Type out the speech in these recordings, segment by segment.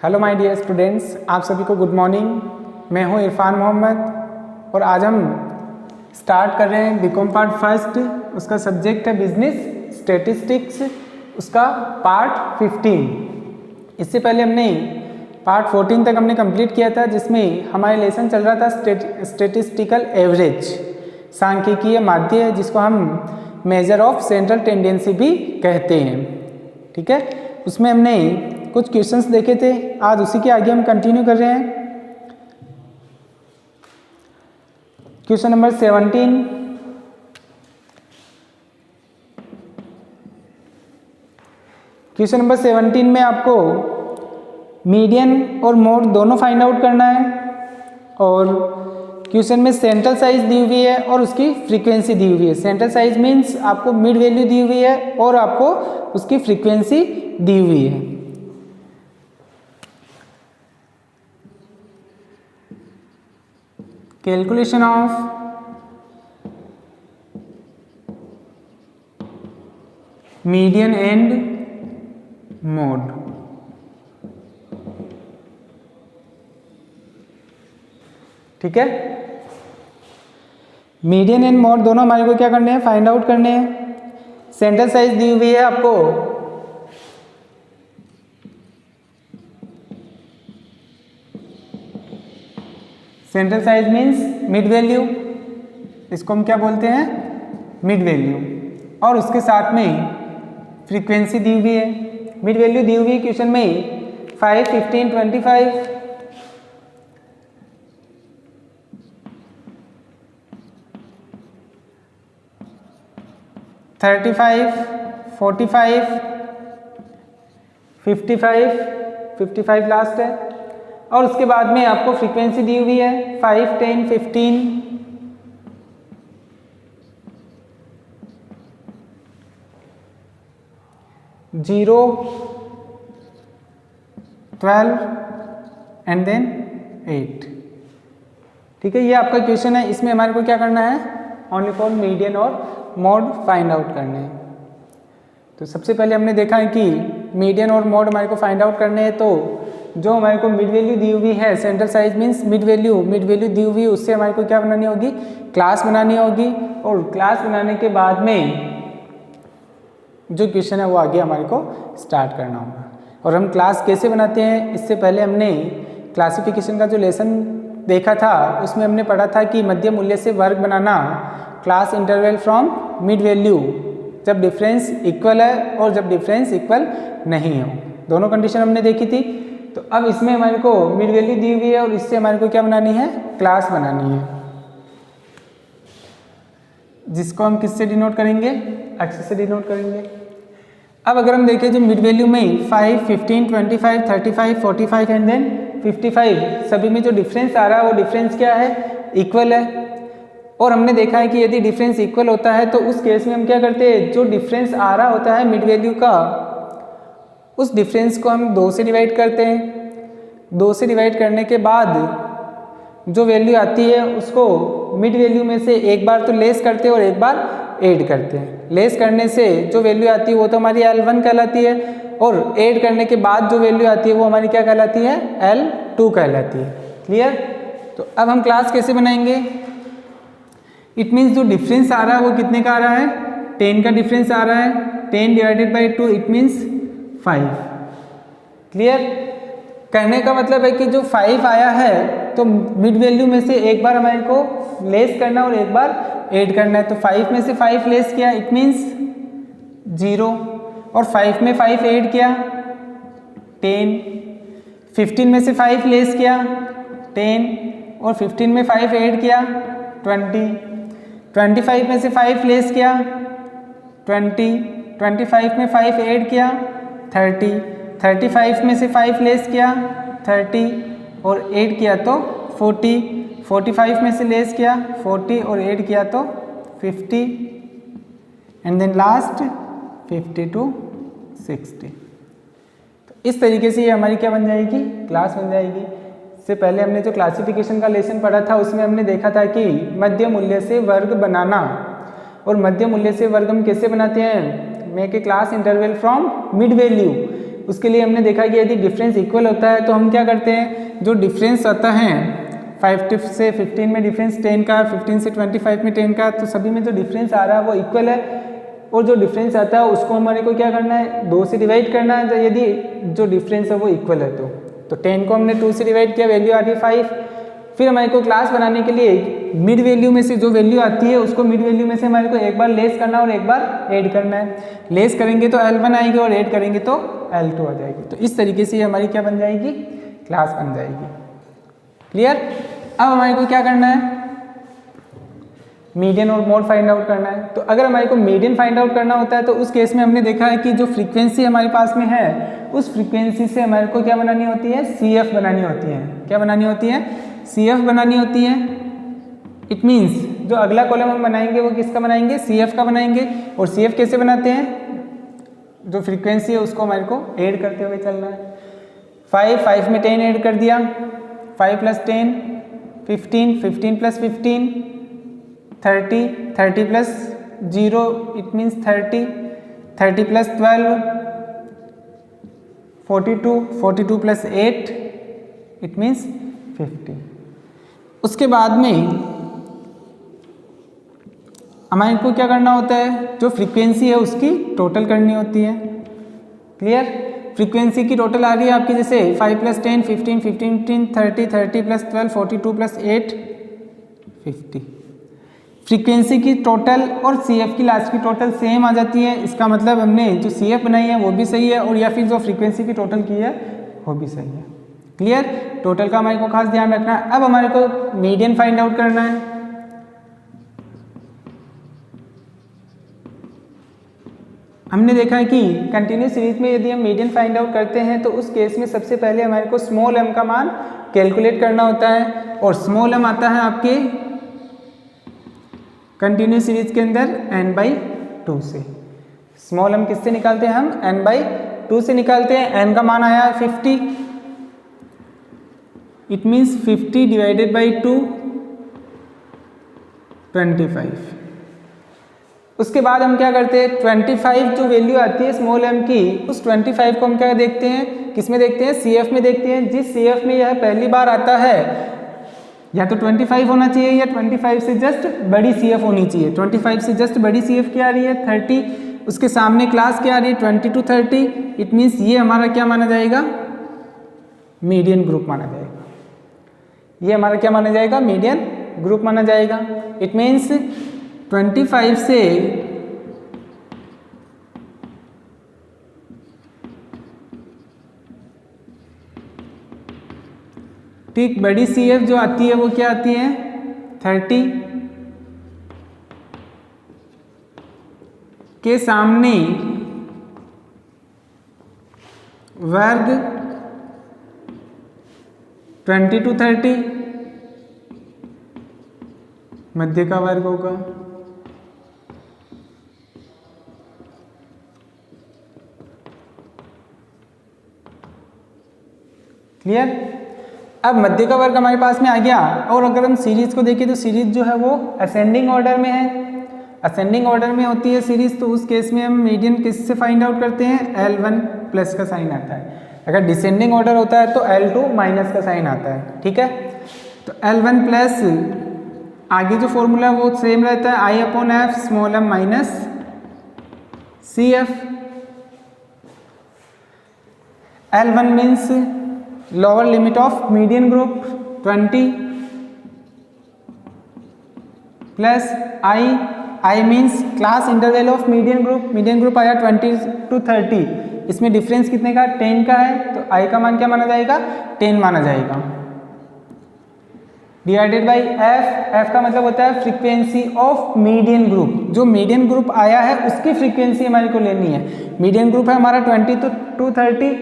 Hello my dear students, आप सभी को गुड मॉर्निंग। मैं हूं इरफान मोहम्मद और आज हम स्टार्ट कर रहे हैं बीकॉम पार्ट फर्स्ट। उसका सब्जेक्ट है बिजनेस स्टैटिस्टिक्स, उसका पार्ट 15। इससे पहले हमने पार्ट 14 तक हमने कंप्लीट किया था, जिसमें हमारा लेसन चल रहा था स्टैटिस्टिकल एवरेज, सांख्यिकीय माध्य, जिसको हम मेजर ऑफ सेंट्रल टेंडेंसी भी कहते हैं। ठीक है, उसमें हमने कुछ क्वेश्चंस देखे थे, आज उसी के आगे हम कंटिन्यू कर रहे हैं। क्वेश्चन नंबर 17, क्वेश्चन नंबर 17 में आपको मीडियन और मोड दोनों फाइंड आउट करना है, और क्वेश्चन में सेंट्रल साइज दी हुई है और उसकी फ्रीक्वेंसी दी हुई है। सेंट्रल साइज मीन्स आपको मिड वैल्यू दी हुई है और आपको उसकी फ्रीक्वेंसी दी हुई है। Calculation of median and mode. ठीक है, मीडियन एंड मोड दोनों हमारे को क्या करने हैं, फाइंड आउट करने हैं। सेंट्रल साइज दी हुई है आपको central size means mid value, इसको हम क्या बोलते हैं, मिड वैल्यू, और उसके साथ में फ्रीक्वेंसी दी हुई है। मिड वैल्यू दी हुई है क्वेश्चन में 5, 15, 25, 35, 45, 55, 55 लास्ट है, और उसके बाद में आपको फ्रीक्वेंसी दी हुई है 5, 10, 15, 0, 12 एंड देन 8। ठीक है, ये आपका क्वेश्चन है। इसमें हमारे को क्या करना है, ओनली फॉर मीडियन और मोड फाइंड आउट करने हैं। तो सबसे पहले हमने देखा है कि मीडियन और मोड हमारे को फाइंड आउट करने हैं, तो जो हमारे को मिड वैल्यू दी हुई है, central size means mid value दी हुई है, उससे हमारे को क्या बनानी होगी, क्लास बनानी होगी, और क्लास बनाने के बाद में जो क्वेश्चन है वो आगे हमारे को स्टार्ट करना होगा। और हम क्लास कैसे बनाते हैं, इससे पहले हमने क्लासिफिकेशन का जो लेसन देखा था, उसमें हमने पढ़ा था कि मध्य मूल्य से वर्ग बनाना, class interval from mid value, जब डिफरेंस इक्वल है और जब डिफरेंस इक्वल नहीं हो, दोनों कंडीशन हमने देखी थी। तो अब इसमें हमारे को मिड वैल्यू दी हुई है और इससे हमारे को क्या बनानी है, क्लास बनानी है, जिसको हम किससे डिनोट करेंगे, एक्स से डिनोट करेंगे। अब अगर हम देखें जो मिड वैल्यू में 5, 15, 25, 35, 45 एंड देन 55, सभी में जो डिफरेंस आ रहा है वो डिफरेंस क्या है, इक्वल है। और हमने देखा है कि यदि डिफरेंस इक्वल होता है तो उस केस में हम क्या करते हैं, जो डिफरेंस आ रहा होता है मिड वैल्यू का, उस डिफरेंस को हम 2 से डिवाइड करते हैं। 2 से डिवाइड करने के बाद जो वैल्यू आती है उसको मिड वैल्यू में से एक बार तो लेस करते हैं और एक बार ऐड करते हैं। लेस करने से जो वैल्यू आती है वो तो हमारी L1 कहलाती है, और ऐड करने के बाद जो वैल्यू आती है वो हमारी क्या कहलाती है, L2 कहलाती है। क्लियर। तो अब हम क्लास कैसे बनाएंगे, इट मीन्स जो डिफरेंस आ रहा है वो कितने का आ रहा है, 10 का डिफरेंस आ रहा है, 10 divided by 2 it means 5। Clear. कहने का मतलब है कि जो 5 आया है तो मिड वैल्यू में से एक बार हमारे को लेस करना और एक बार ऐड करना है। तो 5 में से 5 लेस किया इट मीन्स 0, और 5 में 5 ऐड किया 10, 15 में से 5 लेस किया 10, और 15 में 5 ऐड किया 20, 25 में से 5 लेस किया 20, 25 में 5 ऐड किया 30, 35 में से 5 लेस किया 30 और ऐड किया तो 40, 45 में से लेस किया 40 और ऐड किया तो 50, एंड देन लास्ट 50 to 60। तो इस तरीके से ये हमारी क्या बन जाएगी, क्लास बन जाएगी। इससे पहले हमने जो क्लासिफिकेशन का लेसन पढ़ा था उसमें हमने देखा था कि मध्य मूल्य से वर्ग बनाना, और मध्य मूल्य से वर्ग हम कैसे बनाते हैं, make a class interval from mid value, उसके लिए हमने देखा कि यदि डिफरेंस इक्वल होता है तो हम क्या करते हैं, जो डिफरेंस आता है 5 से 15 में डिफरेंस 10 का, 15 से 25 में 10 का, तो सभी में जो डिफरेंस आ रहा है वो इक्वल है, और जो डिफरेंस आता है उसको हमारे को क्या करना है, 2 से डिवाइड करना है, तो यदि जो डिफरेंस है वो इक्वल है तो 10 को हमने 2 से डिवाइड किया, वैल्यू आ रही है 5। फिर हमारे को क्लास बनाने के लिए मिड वैल्यू में से जो वैल्यू आती है उसको मिड वैल्यू में से हमारे को एक बार लेस करना और एक बार ऐड करना है। लेस करेंगे तो L1 आएगी और ऐड करेंगे तो L2 आ जाएगी। तो इस तरीके से ये हमारी क्या बन जाएगी, क्लास बन जाएगी। क्लियर। अब हमारे को क्या करना है, मीडियन और मोड फाइंड आउट करना है। तो अगर हमारे को मीडियन फाइंड आउट करना होता है तो उस केस में हमने देखा है कि जो फ्रीक्वेंसी हमारे पास में है उस फ्रीक्वेंसी से हमारे को क्या बनानी होती है, CF बनानी होती है। क्या बनानी होती है, CF बनानी होती है। इट मीन्स जो अगला कॉलम हम बनाएंगे वो किसका बनाएंगे, CF का बनाएंगे। और CF कैसे बनाते हैं, जो फ्रीक्वेंसी है उसको हमारे को ऐड करते हुए चलना है। 5 में 10 ऐड कर दिया, 5 + 10 15, 15 + 15 30, 30 + 0 इट मीन्स 30, 30 + 12 42, 42 + 8 इट मीन्स 50। उसके बाद में हमारे को क्या करना होता है, जो फ्रीक्वेंसी है उसकी टोटल करनी होती है। क्लियर। फ्रीक्वेंसी की टोटल आ रही है आपकी जैसे 5 + 10 15, 15 30, 30 + 12 42 + 8 50। फ्रीक्वेंसी की टोटल और CF की लास्ट की टोटल सेम आ जाती है। इसका मतलब हमने जो CF बनाई है वो भी सही है और या फिर जो फ्रीक्वेंसी की टोटल की है वो भी सही है। क्लियर। टोटल का हमारे को खास ध्यान रखना है। अब हमारे को मीडियन फाइंड आउट करना है। हमने देखा है कि कंटिन्यूस सीरीज में यदि हम मीडियन फाइंड आउट करते हैं तो उस केस में सबसे पहले हमारे को स्मॉल m का मान कैलकुलेट करना होता है और स्मॉल m आता है आपके कंटिन्यूस सीरीज के अंदर n/2 से। स्मॉल m किससे निकालते हैं हम, n/2 से निकालते हैं। n का मान आया 50, इट मीन्स 50 डिवाइडेड बाई 2 25। उसके बाद हम क्या करते हैं, 25 जो वैल्यू आती है स्मॉल m की, उस 25 को हम क्या देखते हैं, किस में देखते हैं, CF में देखते हैं। जिस CF में यह पहली बार आता है या तो 25 होना चाहिए या 25 से जस्ट बड़ी CF होनी चाहिए। 25 से जस्ट बड़ी CF क्या आ रही है 30, उसके सामने क्लास क्या आ रही है 20 to 30, इट मीन्स ये हमारा क्या माना जाएगा, मीडियन ग्रुप माना जाएगा। ये हमारा क्या माना जाएगा, मीडियन ग्रुप माना जाएगा। इट मीन्स 25 से ठीक बड़ी CF जो आती है वो क्या आती है 30 के सामने वर्ग 20 to 30 मध्य का वर्ग होगा। क्लियर। अब मध्य का वर्ग हमारे पास में आ गया और अगर हम सीरीज को देखें तो सीरीज जो है वो असेंडिंग ऑर्डर में है। असेंडिंग ऑर्डर में होती है सीरीज, तो उस केस में हम मीडियन किससे फाइंड आउट करते हैं, L1 प्लस का साइन आता है। अगर डिसेंडिंग ऑर्डर होता है तो L2 माइनस का साइन आता है। ठीक है, तो L1 प्लस आगे जो फॉर्मूला है वो सेम रहता है, I/F small m minus CF। L1 means lower limit of median group 20 plus I means class interval of median group. Median group आया 20 to 30, इसमें डिफरेंस कितने का 10 का है, तो I का मान क्या माना जाएगा 10 माना जाएगा। डिवाइडेड बाई F का मतलब होता है फ्रीक्वेंसी ऑफ मीडियन ग्रुप। जो मीडियन ग्रुप आया है उसकी फ्रीक्वेंसी हमारे को लेनी है। मीडियन ग्रुप है हमारा 20 to 30,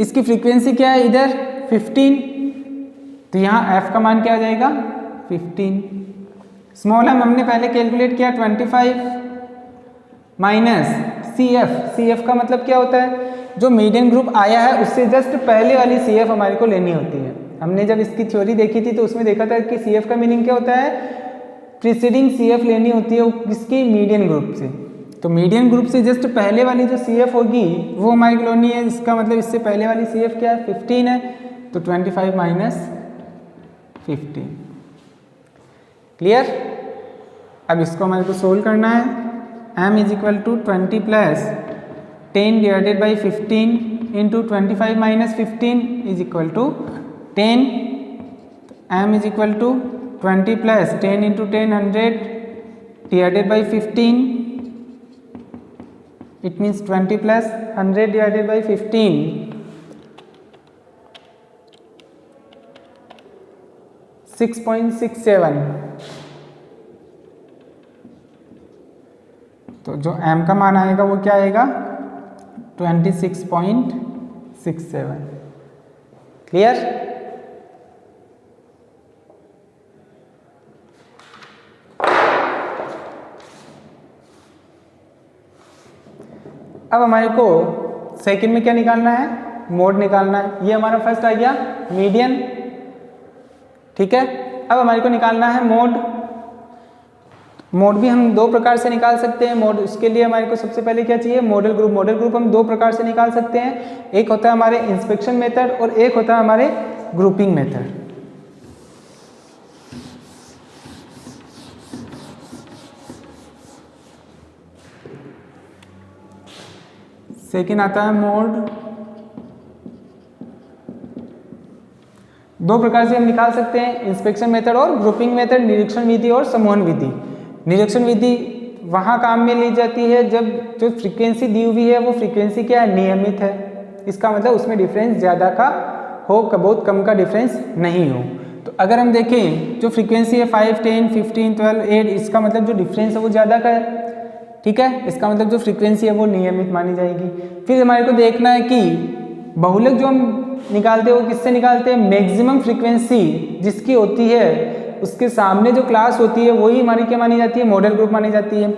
इसकी फ्रीक्वेंसी क्या है इधर 15, तो यहाँ F का मान क्या आ जाएगा 15। स्मॉल m हमने पहले कैलकुलेट किया 25 माइनस CF का मतलब क्या होता है, जो मीडियन ग्रुप आया है उससे जस्ट पहले वाली CF हमारे को लेनी होती है। हमने जब इसकी थ्योरी देखी थी तो उसमें देखा था कि CF का मीनिंग क्या होता है, प्रीसीडिंग CF लेनी होती है किसकी, मीडियन ग्रुप से। तो मीडियन ग्रुप से जस्ट पहले वाली जो सी एफ होगी वो हमारी कॉलोनी है, इसका मतलब इससे पहले वाली सी एफ क्या है 15 है, तो 25 माइनस 15। क्लियर। अब इसको हमारे को सोल्व करना है। m is equal to 20 plus 10 divided by 15 into 25 minus 15 is equal to 10। m is equal to 20 plus 10 into 10 100 divided by 15, it means 20 plus 100 divided by 15, 6.67। तो जो m का मान आएगा वो क्या आएगा 26.67। क्लियर। अब हमारे को सेकंड में क्या निकालना है, मोड निकालना है। ये हमारा फर्स्ट आ गया मीडियन, ठीक है। अब हमारे को निकालना है मोड। मोड भी हम दो प्रकार से निकाल सकते हैं। मोड उसके लिए हमारे को सबसे पहले क्या चाहिए, मॉडल ग्रुप। मॉडल ग्रुप हम दो प्रकार से निकाल सकते हैं, एक होता है हमारे इंस्पेक्शन मेथड और एक होता है हमारे ग्रुपिंग मेथड। सेकेंड आता है मोड। दो प्रकार से हम निकाल सकते हैं, इंस्पेक्शन मेथड और ग्रुपिंग मेथड, निरीक्षण विधि और समूहन विधि। निरीक्षण विधि वहाँ काम में ली जाती है जब जो फ्रीक्वेंसी दी हुई है वो फ्रीक्वेंसी क्या है, नियमित है। इसका मतलब उसमें डिफरेंस ज़्यादा का हो, बहुत कम का डिफरेंस नहीं हो। तो अगर हम देखें जो फ्रीक्वेंसी है 5, 10, 15, 12, 8, इसका मतलब जो डिफरेंस है वो ज़्यादा का है, ठीक है। इसका मतलब जो फ्रीक्वेंसी है वो नियमित मानी जाएगी। फिर हमारे को देखना है कि बहुलक जो हम निकालते हैं वो किससे निकालते हैं, मैक्सिमम फ्रीक्वेंसी जिसकी होती है उसके सामने जो क्लास होती है वही हमारी क्या मानी जाती है, मॉडल ग्रुप मानी जाती है।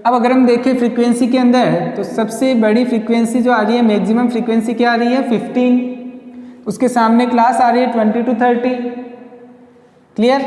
अब अगर हम देखें फ्रीक्वेंसी के अंदर तो सबसे बड़ी फ्रीक्वेंसी जो आ रही है, मैक्सिमम फ्रीक्वेंसी क्या आ रही है 15, उसके सामने क्लास आ रही है 20 to 30। क्लियर।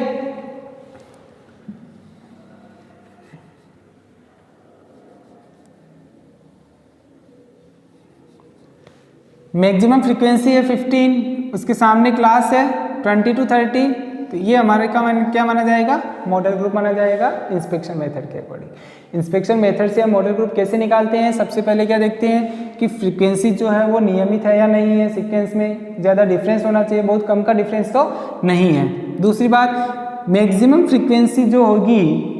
मैक्सिमम फ्रीक्वेंसी है 15, उसके सामने क्लास है 20 to 30, तो ये हमारे का क्या माना जाएगा, मॉडल ग्रुप माना जाएगा इंस्पेक्शन मेथड के अकॉर्डिंग। इंस्पेक्शन मेथड से हम मॉडल ग्रुप कैसे निकालते हैं, सबसे पहले क्या देखते हैं कि फ्रीक्वेंसी जो है वो नियमित है या नहीं है, सीक्वेंस में ज़्यादा डिफरेंस होना चाहिए, बहुत कम का डिफरेंस तो नहीं है। दूसरी बात, मैक्सिमम फ्रीक्वेंसी जो होगी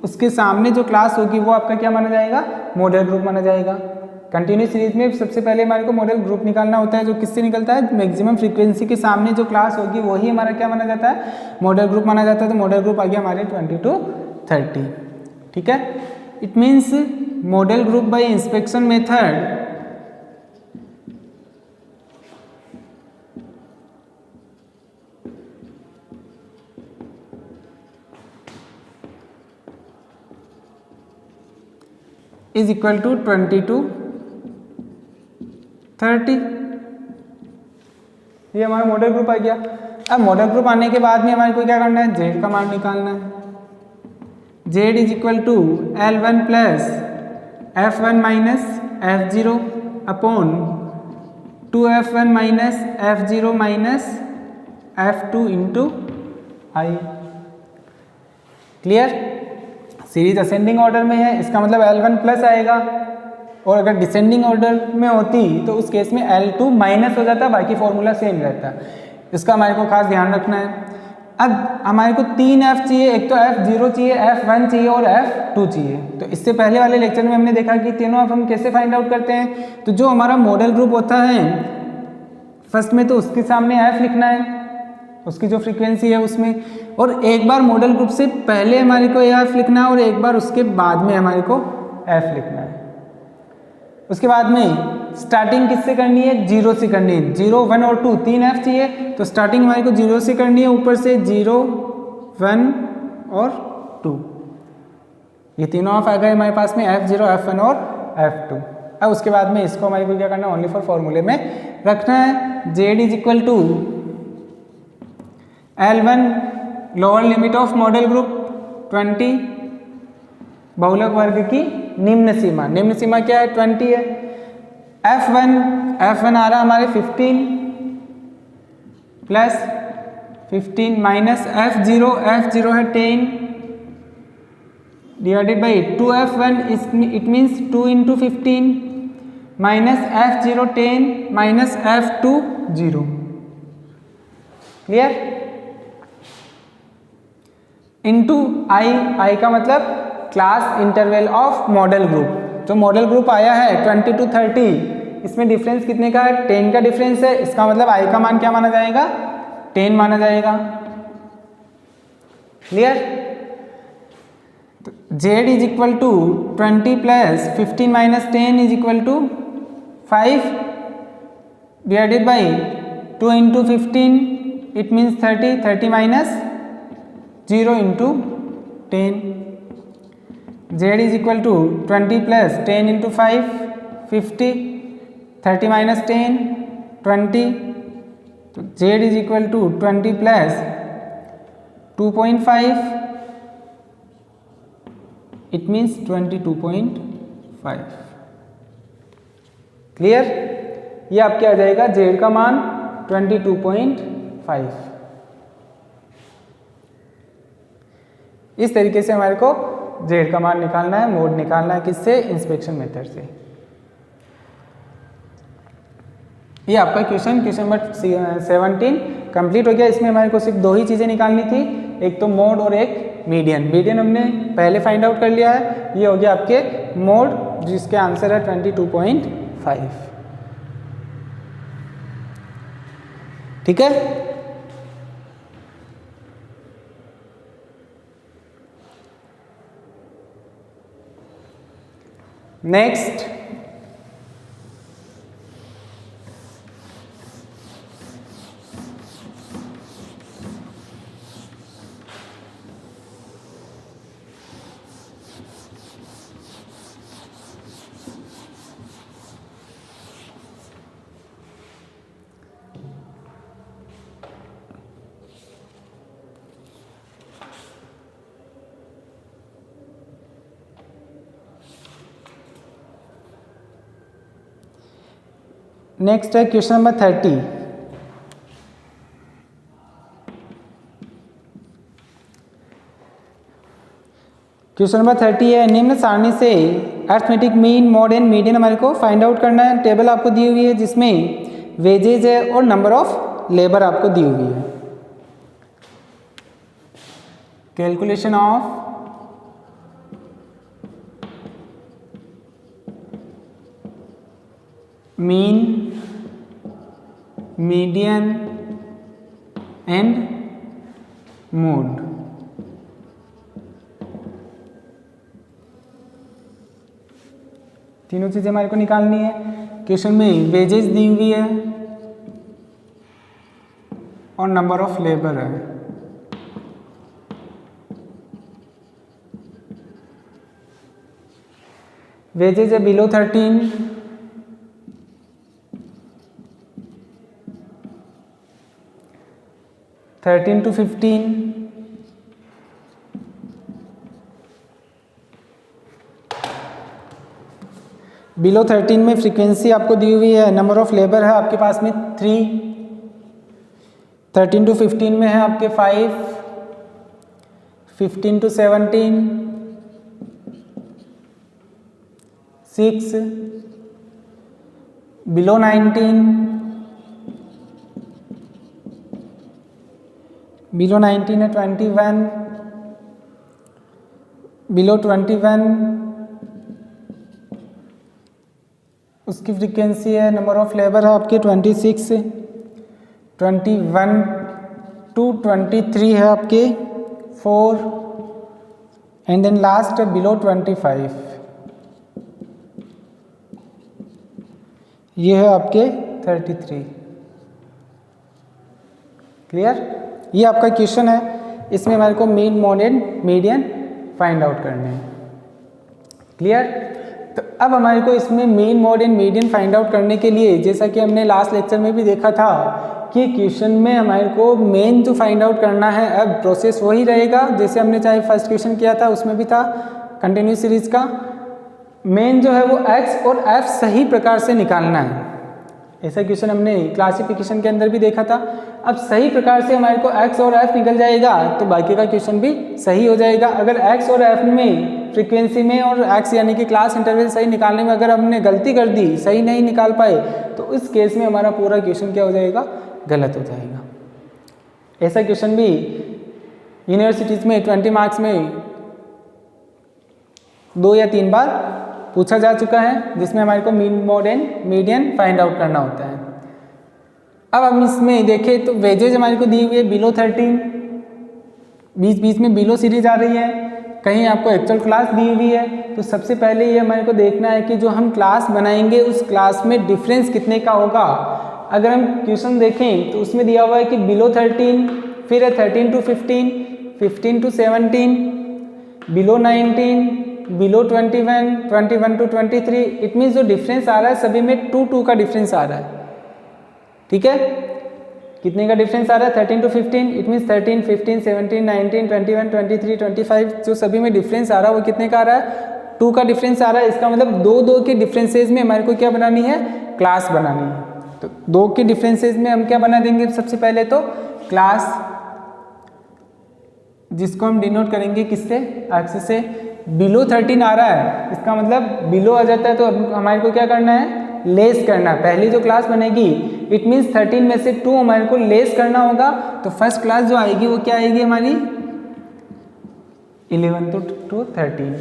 उसके सामने जो क्लास होगी वो आपका क्या माना जाएगा, मॉडल ग्रुप माना जाएगा। कंटिन्यूस सीरीज में सबसे पहले हमारे को मॉडल ग्रुप निकालना होता है, जो किससे निकलता है, मैक्सिमम फ्रीक्वेंसी के सामने जो क्लास होगी वही हमारा क्या माना जाता है, मॉडल ग्रुप माना जाता है। तो मॉडल ग्रुप आ गया हमारे 20 to 30, ठीक है। It means modal group by inspection method is equal to 20 to 30। ये हमारा मॉडल ग्रुप आ गया। अब मॉडल ग्रुप आने के बाद में हमारे को क्या करना है, जेड का मान निकालना है। Z is equal to L1 plus F1 minus F0 upon 2F1 minus F0 minus F2 into i. Clear. Series ascending order में है, इसका मतलब L1 प्लस आएगा, और अगर डिसेंडिंग ऑर्डर में होती तो उस केस में L2 माइनस हो जाता, बाकी फॉर्मूला सेम रहता। इसका हमारे को खास ध्यान रखना है। अब हमारे को 3 F चाहिए, एक तो F0 चाहिए, F1 चाहिए और F2 चाहिए। तो इससे पहले वाले लेक्चर में हमने देखा कि तीनों F हम कैसे फाइंड आउट करते हैं। तो जो हमारा मॉडल ग्रुप होता है फर्स्ट में तो उसके सामने F लिखना है, उसकी जो फ्रीक्वेंसी है उसमें, और एक बार मॉडल ग्रुप से पहले हमारे को F लिखना है और एक बार उसके बाद में हमारे को F लिखना है। उसके बाद में स्टार्टिंग किससे करनी है, 0 से करनी है। 0, 1 और 2 3 F चाहिए, तो स्टार्टिंग हमारे को 0 से करनी है, ऊपर से 0, 1 और 2, ये तीनों F आ गए हमारे पास में, F0, F1 और F2। अब उसके बाद में इसको हमारे को क्या करना है, ओनली फॉर फॉर्मूले में रखना है। Z is equal to L1 lower limit of modal group 20 बहुलक वर्ग की निम्न सीमा, निम्न सीमा क्या है 20 है। F1 आ रहा हमारे 15 प्लस 15 माइनस F0 है 10 divided by 2F1 it means 2 into 15 minus F0 10 minus F2 0। Clear? Into i का मतलब class interval of modal group. जो मॉडल ग्रुप आया है 20 to 30, इसमें डिफरेंस कितने का है 10 का डिफरेंस है। इसका मतलब आई का मान क्या माना जाएगा 10 माना जाएगा। क्लियर? तो Z is equal to 20 plus 15 minus 10 is equal to 5 divided by 2 into 15 it means 30 minus 0 into 10। Z is equal to 20 plus 10 into 5 50 30 minus 10 20। तो Z is equal to 20 plus 2.5 it means 22.5। Clear? ये आपके आ जाएगा Z का मान 22.5। इस तरीके से हमारे को Z का मान निकालना है, मोड निकालना है किससे इंस्पेक्शन मेथड से। ये आपका क्वेश्चन नंबर 17 कंप्लीट हो गया। इसमें हमारे को सिर्फ दो ही चीज़ें निकालनी थी, एक तो मोड और एक मीडियन। मीडियन हमने पहले फाइंड आउट कर लिया है, ये हो गया आपके मोड जिसके आंसर है 22.5। ठीक है? नेक्स्ट है क्वेश्चन नंबर 30। क्वेश्चन नंबर 30 है, निम्न सारणी से arithmetic mean mode and median हमारे को फाइंड आउट करना है। टेबल आपको दी हुई है जिसमें वेजेज है और नंबर ऑफ लेबर आपको दी हुई है। Calculation of mean median and mode. तीनों चीजें हमारे को निकालनी है। क्वेश्चन में वेजेस दी हुई है और नंबर ऑफ लेबर है। वेजेस है बिलो 13, to 15, बिलो 13 में फ्रीक्वेंसी आपको दी हुई है, नंबर ऑफ लेबर है आपके पास में 3, 13 to 15 में है आपके 5, 15 to 17 6, बिलो 19, बिलो 19 है 21, बिलो 21 उसकी फ्रीक्वेंसी है, नंबर ऑफ लेबर है आपके 26, 21 to 23 है आपके 4 एंड देन लास्ट बिलो 25, ये है आपके 33। क्लियर? ये आपका क्वेश्चन है, इसमें हमारे को mean mode and median find out करने हैं। क्लियर? तो अब हमारे को इसमें mean mode and median find out करने के लिए, जैसा कि हमने लास्ट लेक्चर में भी देखा था कि क्वेश्चन में हमारे को मेन जो फाइंड आउट करना है, अब प्रोसेस वही रहेगा जैसे हमने चाहे फर्स्ट क्वेश्चन किया था उसमें भी था कंटिन्यूस सीरीज का। मेन जो है वो x और f सही प्रकार से निकालना है। ऐसा क्वेश्चन हमने क्लासिफिकेशन के अंदर भी देखा था। अब सही प्रकार से हमारे को x और f निकल जाएगा तो बाकी का क्वेश्चन भी सही हो जाएगा। अगर x और f में फ्रीक्वेंसी में और x यानी कि क्लास इंटरवल सही निकालने में अगर हमने गलती कर दी, सही नहीं निकाल पाए, तो इस केस में हमारा पूरा क्वेश्चन क्या हो जाएगा, गलत हो जाएगा। ऐसा क्वेश्चन भी यूनिवर्सिटीज़ में 20 मार्क्स में 2 या 3 बार पूछा जा चुका है, जिसमें हमारे को mean mode and median find out करना होता है। अब हम इसमें देखें तो वेजेज हमारे को दी हुई है बिलो 13, बीच बीच में बिलो सीरीज आ रही है, कहीं आपको एक्चुअल क्लास दी हुई है। तो सबसे पहले ये हमारे को देखना है कि जो हम क्लास बनाएंगे उस क्लास में डिफरेंस कितने का होगा। अगर हम क्वेश्चन देखें तो उसमें दिया हुआ है कि बिलो 13, फिर है 13 to 15, 15 to 17, below 19, below 21, 21 to 23। It means जो डिफरेंस आ रहा है सभी में 2 का डिफरेंस आ रहा है। ठीक है, कितने का डिफरेंस आ रहा है, 13 to 15, इट मीन्स 13, 15, 17, 19, 21, 23, 25, जो सभी में डिफरेंस आ रहा है वो कितने का आ रहा है, 2 का डिफरेंस आ रहा है। इसका मतलब 2 के डिफरेंसेज में हमारे को क्या बनानी है, क्लास बनानी है। तो 2 के डिफरेंसेज में हम क्या बना देंगे, सबसे पहले तो क्लास, जिसको हम डिनोट करेंगे किससे, एक्स से। बिलो 13 आ रहा है, इसका मतलब बिलो आ जाता है तो हमारे को क्या करना है, लेस करना। पहली जो क्लास बनेगी इट मीन्स 13 में से 2 हमारे को लेस करना होगा। तो फर्स्ट क्लास जो आएगी वो क्या आएगी हमारी, 11 to 13।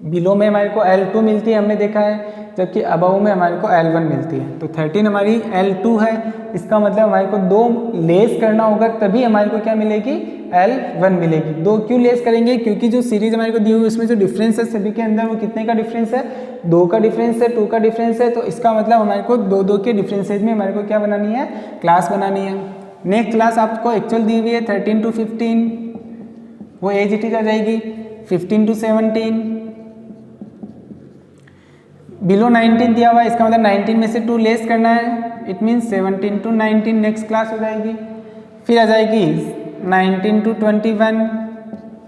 बिलो में हमारे को L2 मिलती है, हमने देखा है, जबकि अबव में हमारे को L1 मिलती है। तो 13 हमारी L2 है, इसका मतलब हमारे को 2 लेस करना होगा, तभी हमारे को क्या मिलेगी, L1 मिलेगी। 2 क्यों लेस करेंगे, क्योंकि जो सीरीज हमारे को दी हुई है उसमें जो डिफरेंस है सभी के अंदर वो कितने का डिफरेंस है, 2 का डिफरेंस है, 2 का डिफरेंस है। तो इसका मतलब हमारे को 2 के डिफरेंसेज में हमारे को क्या बनानी है, क्लास बनानी है। नेक्स्ट क्लास आपको एक्चुअल दी हुई है 13 to 15, वो एज इट इज आ जाएगी। 15 to 17, बिलो 19 दिया हुआ है, इसका मतलब 19 में से 2 लेस करना है, it means 17 to 19 next class हो जाएगी। फिर आ जाएगी 19 to 21,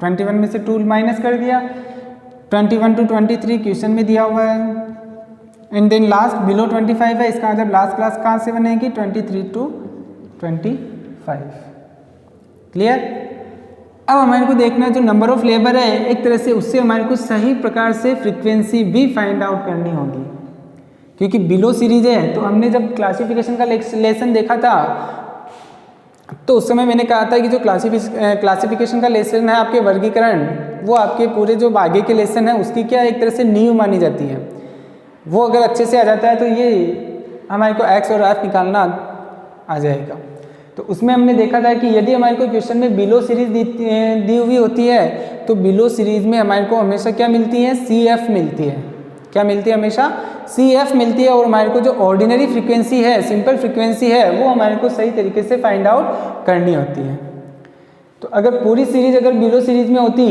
21 में से 2 माइनस कर दिया, 21 to 23 क्वेश्चन में दिया हुआ है। एंड देन लास्ट बिलो 25 है, इसका मतलब लास्ट क्लास कहाँ से बनेगी, 23 to 25। क्लियर। अब हमारे को देखना है जो नंबर ऑफ लेबर है, एक तरह से उससे हमारे को सही प्रकार से फ्रीक्वेंसी भी फाइंड आउट करनी होगी, क्योंकि बिलो सीरीज है। तो हमने जब क्लासिफिकेशन का लेसन देखा था तो उस समय मैंने कहा था कि जो क्लासिफिकेशन का लेसन है आपके वर्गीकरण, वो आपके पूरे जो आगे के लेसन है उसकी क्या एक तरह से नींव मानी जाती है। वो अगर अच्छे से आ जाता है तो ये हमारे को एक्स और एफ निकालना आ जाएगा। तो उसमें हमने देखा था कि यदि हमारे को क्वेश्चन में बिलो सीरीज दी हुई होती है तो बिलो सीरीज में हमारे को हमेशा क्या मिलती है, सी एफ मिलती है। क्या मिलती है, हमेशा सी एफ मिलती है। और हमारे को जो ऑर्डिनरी फ्रीक्वेंसी है, सिंपल फ्रीक्वेंसी है, वो हमारे को सही तरीके से फाइंड आउट करनी होती है। तो अगर पूरी सीरीज अगर बिलो सीरीज में होती,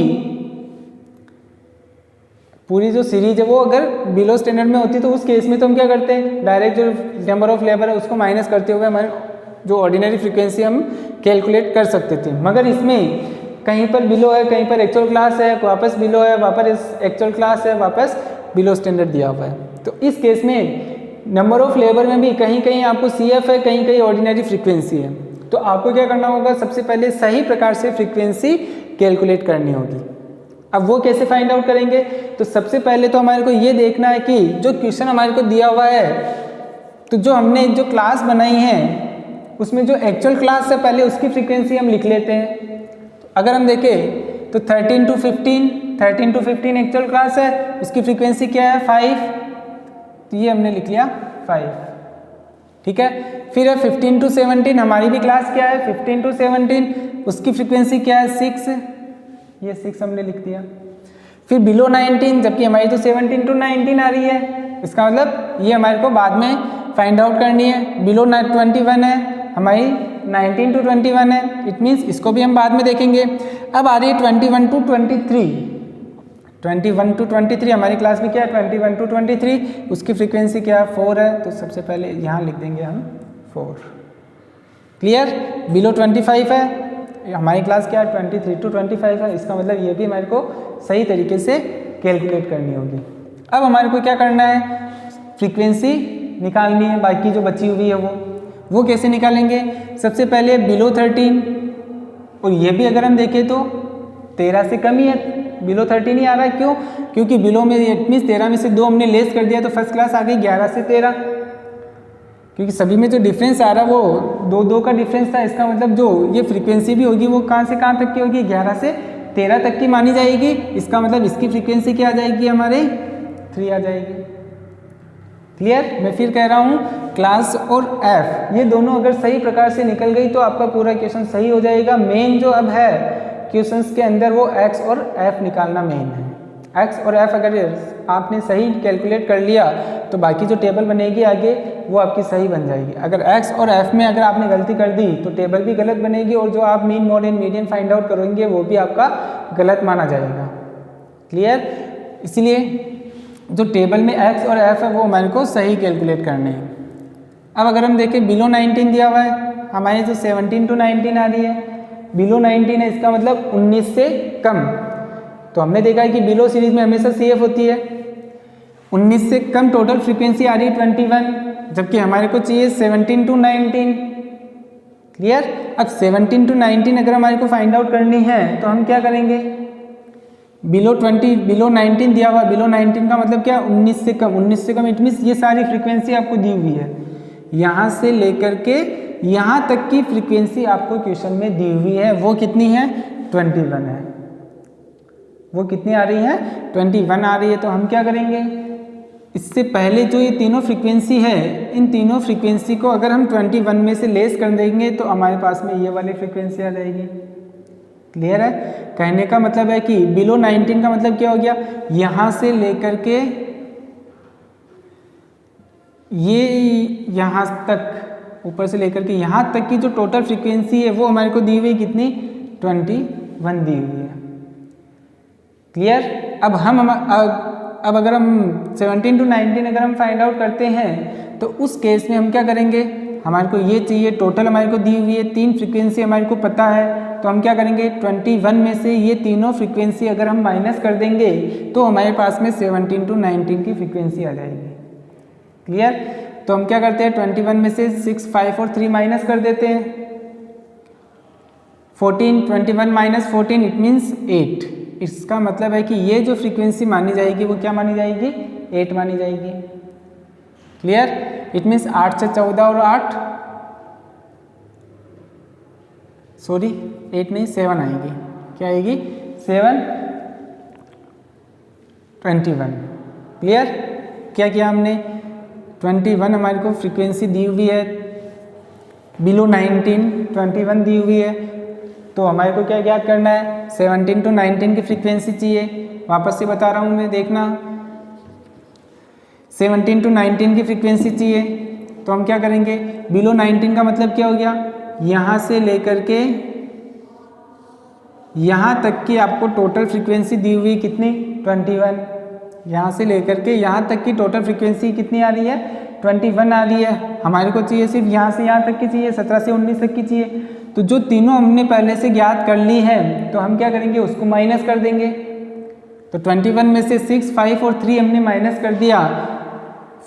पूरी जो सीरीज है वो अगर बिलो स्टैंडर्ड में होती तो उस केस में तो हम क्या करते हैं, डायरेक्ट जो नंबर ऑफ लेबर है उसको माइनस करते हुए हमारे जो ऑर्डिनरी फ्रीक्वेंसी हम कैलकुलेट कर सकते थे। मगर इसमें कहीं पर बिलो है, कहीं पर एक्चुअल क्लास है, वापस बिलो है, वापस एक्चुअल क्लास है, वापस बिलो स्टैंडर्ड दिया हुआ है। तो इस केस में नंबर ऑफ लेबर में भी कहीं कहीं आपको सी एफ है, कहीं कहीं ऑर्डिनरी फ्रीक्वेंसी है। तो आपको क्या करना होगा, सबसे पहले सही प्रकार से फ्रीक्वेंसी कैलकुलेट करनी होगी। अब वो कैसे फाइंड आउट करेंगे, तो सबसे पहले तो हमारे को ये देखना है कि जो क्वेश्चन हमारे को दिया हुआ है, तो जो हमने जो क्लास बनाई है उसमें जो एक्चुअल क्लास है पहले उसकी फ्रीक्वेंसी हम लिख लेते हैं। तो अगर हम देखें तो 13 to 15 एक्चुअल क्लास है, उसकी फ्रीक्वेंसी क्या है, 5। तो ये हमने लिख लिया 5, ठीक है। फिर है 15 to 17, हमारी भी क्लास क्या है 15 to 17, उसकी फ्रीक्वेंसी क्या है 6, ये 6 हमने लिख दिया। फिर बिलो 19, जबकि हमारी तो 17 to 19 आ रही है, इसका मतलब ये हमारे को बाद में फाइंड आउट करनी है। बिलो 21 है, हमारी 19 to 21 है, इट मीन्स इसको भी हम बाद में देखेंगे। अब आ रही है 21 to 23, 21 to 23 हमारी क्लास में क्या है 21 to 23, उसकी फ्रीक्वेंसी क्या है 4 है। तो सबसे पहले यहाँ लिख देंगे हम 4। क्लियर। बिलो 25 है, हमारी क्लास क्या है 23 to 25 है, इसका मतलब ये भी हमारे को सही तरीके से कैलकुलेट करनी होगी। अब हमारे को क्या करना है, फ्रीक्वेंसी निकालनी है, बाकी जो बची हुई है वो कैसे निकालेंगे। सबसे पहले बिलो 13, और ये भी अगर हम देखें तो 13 से कम ही है, बिलो 13 ही आ रहा है। क्यों? क्योंकि बिलो में इट मीन्स 13 में से 2 हमने लेस कर दिया तो फर्स्ट क्लास आ गई 11 से 13, क्योंकि सभी में जो डिफरेंस आ रहा है वो 2 का डिफरेंस था। इसका मतलब जो ये फ्रीक्वेंसी भी होगी वो कहाँ से कहाँ तक की होगी, 11 से 13 तक की मानी जाएगी। इसका मतलब इसकी फ्रीक्वेंसी क्या आ जाएगी, हमारे 3 आ जाएगी। क्लियर? मैं फिर कह रहा हूँ, क्लास और एफ ये दोनों अगर सही प्रकार से निकल गई तो आपका पूरा क्वेश्चन सही हो जाएगा। मेन जो अब है क्वेश्चंस के अंदर वो एक्स और एफ निकालना मेन है। एक्स और एफ अगर आपने सही कैलकुलेट कर लिया तो बाकी जो टेबल बनेगी आगे वो आपकी सही बन जाएगी। अगर एक्स और एफ में अगर आपने गलती कर दी तो टेबल भी गलत बनेगी, और जो आप mean mode and median find out करोगे वो भी आपका गलत माना जाएगा। क्लियर? इसलिए जो टेबल में एक्स और एफ है वो हमारे को सही कैलकुलेट करने हैं। अब अगर हम देखें बिलो 19 दिया हुआ है, हमारे जो 17 to 19 आ रही है, बिलो 19 है, इसका मतलब 19 से कम। तो हमने देखा है कि बिलो सीरीज में हमेशा CF होती है। 19 से कम टोटल फ्रीक्वेंसी आ रही है 21, जबकि हमारे को चाहिए 17 to 19। क्लियर? अब 17 to 19 अगर हमारे को फाइंड आउट करनी है तो हम क्या करेंगे, बिलो 19 दिया हुआ, बिलो 19 का मतलब क्या, 19 से कम। 19 से कम इट मीन्स ये सारी फ्रीक्वेंसी आपको दी हुई है, यहाँ से लेकर के यहाँ तक की फ्रीक्वेंसी आपको क्वेश्चन में दी हुई है। वो कितनी है, 21 है। वो कितनी आ रही है, 21 आ रही है। तो हम क्या करेंगे, इससे पहले जो ये तीनों फ्रीक्वेंसी है, इन तीनों फ्रीक्वेंसी को अगर हम 21 में से लेस कर देंगे तो हमारे पास में ये वाली फ्रीक्वेंसी आ जाएगी। क्लियर है? कहने का मतलब है कि बिलो 19 का मतलब क्या हो गया, यहाँ से लेकर के ये यहाँ तक, ऊपर से लेकर के यहाँ तक की जो टोटल फ्रीक्वेंसी है वो हमारे को दी हुई कितनी, 21 दी हुई है। क्लियर? अब अगर हम 17 to 19 अगर हम फाइंड आउट करते हैं तो उस केस में हम क्या करेंगे, हमारे को ये चाहिए, टोटल हमारे को दी हुई है, 3 फ्रीक्वेंसी हमारे को पता है। तो हम क्या करेंगे, 21 में से ये तीनों फ्रीक्वेंसी अगर हम माइनस कर देंगे तो हमारे पास में 17 to 19 की फ्रीक्वेंसी आ जाएगी। क्लियर? तो हम क्या करते हैं, 21 में से 6, 5 और 3 माइनस कर देते हैं, 14, 21 माइनस 14 इट मीन्स 8। इसका मतलब है कि ये जो फ्रीक्वेंसी मानी जाएगी वो क्या मानी जाएगी, 8 मानी जाएगी। क्लियर? इट मीन्स 8 से 14 और 8 8 नहीं 7 आएगी। क्या आएगी, 7, 21। क्लियर? क्या किया हमने, 21 हमारे को फ्रीक्वेंसी दी हुई है, बिलो 19 21 दी हुई है। तो हमारे को क्या ज्ञात करना है, 17 to 19 की फ्रीक्वेंसी चाहिए। वापस से बता रहा हूँ मैं, देखना, 17 to 19 की फ्रीक्वेंसी चाहिए। तो हम क्या करेंगे, बिलो 19 का मतलब क्या हो गया, यहाँ से लेकर के यहाँ तक की आपको टोटल फ्रीक्वेंसी दी हुई कितनी, 21। यहाँ से लेकर के यहाँ तक की टोटल फ्रीक्वेंसी कितनी आ रही है, 21 आ रही है। हमारे को चाहिए सिर्फ यहाँ से यहाँ तक की चाहिए, 17 से 19 तक की चाहिए। तो जो तीनों हमने पहले से ज्ञात कर ली है तो हम क्या करेंगे, उसको माइनस कर देंगे। तो 21 में से 6, 5 और 3 हमने माइनस कर दिया,